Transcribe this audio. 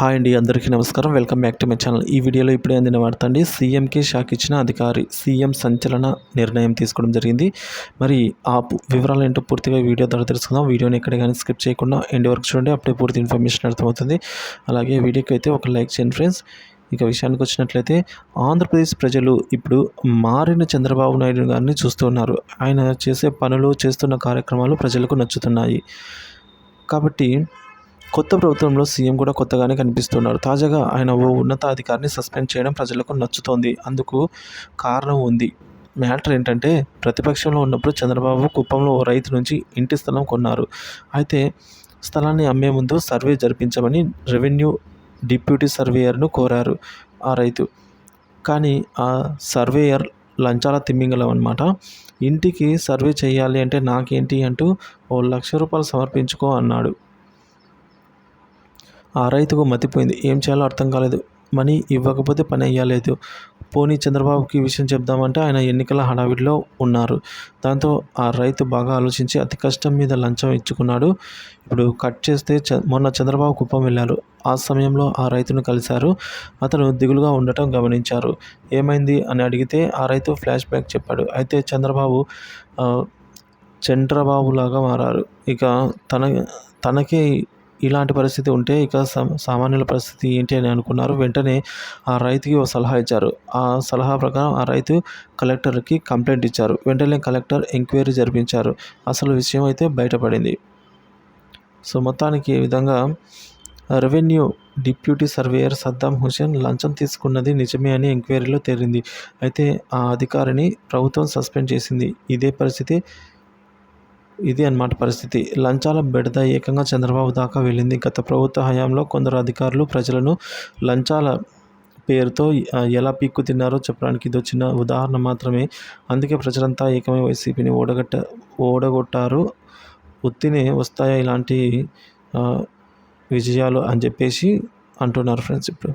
Hi అండి, అందరికీ నమస్కారం. Welcome back to my channel. ఈ వీడియోలో ఇప్పుడే అందిన వార్త అండి. సీఎంకి షాక్ ఇచ్చిన అధికారి. సీఎం సంచలన నిర్ణయం తీసుకోవడం జరిగింది. మరి ఆ వివరాలు ఏంటో పూర్తిగా వీడియో ద్వారా తెలుసుకుందాం. వీడియోని ఎక్కడ కానీ స్కిప్ చేయకుండా ఎండ్ వరకు చూడండి. అప్పుడే పూర్తి ఇన్ఫర్మేషన్ అర్థమవుతుంది. అలాగే వీడియోకి అయితే ఒక లైక్ చేయండి ఫ్రెండ్స్. ఇక విషయానికి వచ్చినట్లయితే ఆంధ్రప్రదేశ్ ప్రజలు ఇప్పుడు మారిన చంద్రబాబు నాయుడు గారిని చూస్తున్నారు. ఆయన చేసే పనులు, చేస్తున్న కార్యక్రమాలు ప్రజలకు నచ్చుతున్నాయి. కాబట్టి కొత్త ప్రభుత్వంలో సీఎం కూడా కొత్తగానే కనిపిస్తున్నారు. తాజాగా ఆయన ఓ ఉన్నతాధికారిని సస్పెండ్ చేయడం ప్రజలకు నచ్చుతోంది. అందుకు కారణం ఉంది. మ్యాటర్ ఏంటంటే, ప్రతిపక్షంలో ఉన్నప్పుడు చంద్రబాబు కుప్పంలో ఓ రైతు నుంచి ఇంటి స్థలం కొన్నారు. అయితే స్థలాన్ని అమ్మే ముందు సర్వే జరిపించమని రెవెన్యూ డిప్యూటీ సర్వేయర్ను కోరారు ఆ రైతు. కానీ ఆ సర్వేయర్ లంచాల తిమ్మింగలం అన్నమాట. ఇంటికి సర్వే చేయాలి అంటే నాకేంటి అంటూ ₹1,00,000 సమర్పించుకో అన్నాడు. ఆ రైతుకు మతిపోయింది. ఏం చేయాలో అర్థం కాలేదు. మనీ ఇవ్వకపోతే పని అయ్యలేదు. పోనీ చంద్రబాబుకి ఈ విషయం చెప్దామంటే ఆయన ఎన్నికల హడావిడిలో ఉన్నారు. దాంతో ఆ రైతు బాగా ఆలోచించి అతి కష్టం మీద లంచం ఇచ్చుకున్నాడు. ఇప్పుడు కట్ చేస్తే మొన్న చంద్రబాబు కుప్పం వెళ్ళారు. ఆ సమయంలో ఆ రైతును కలిశారు. అతను దిగులుగా ఉండటం గమనించారు. ఏమైంది అని అడిగితే ఆ రైతు ఫ్లాష్ బ్యాక్ చెప్పాడు. అయితే చంద్రబాబు చంద్రబాబులాగా మారారు. ఇక తనకే ఇలాంటి పరిస్థితి ఉంటే ఇక సామాన్యుల పరిస్థితి ఏంటి అని అనుకున్నారు. వెంటనే ఆ రైతుకి ఓ సలహా ఇచ్చారు. ఆ సలహా ప్రకారం ఆ రైతు కలెక్టర్కి కంప్లైంట్ ఇచ్చారు. వెంటనే కలెక్టర్ ఎంక్వైరీ జరిపించారు. అసలు విషయం అయితే బయటపడింది. సో మొత్తానికి ఈ విధంగా revenue deputy surveyor Saddam Hussain లంచం తీసుకున్నది నిజమే అని ఎంక్వైరీలో తేలింది. అయితే ఆ అధికారిని ప్రభుత్వం సస్పెండ్ చేసింది. ఇది అన్నమాట పరిస్థితి. లంచాల బెడద ఏకంగా చంద్రబాబు దాకా వెళ్ళింది. గత ప్రభుత్వ హయాంలో కొందరు అధికారులు ప్రజలను లంచాల పేరుతో ఎలా పీక్కు తిన్నారో చెప్పడానికి ఇదో చిన్న ఉదాహరణ మాత్రమే. అందుకే ప్రజలంతా ఏకమై వైసీపీని ఓడగొట్టారు. ఉత్తినే వస్తాయా ఇలాంటి విజయాలు అని చెప్పేసి అంటున్నారు ఫ్రెండ్స్ ఇప్పుడు.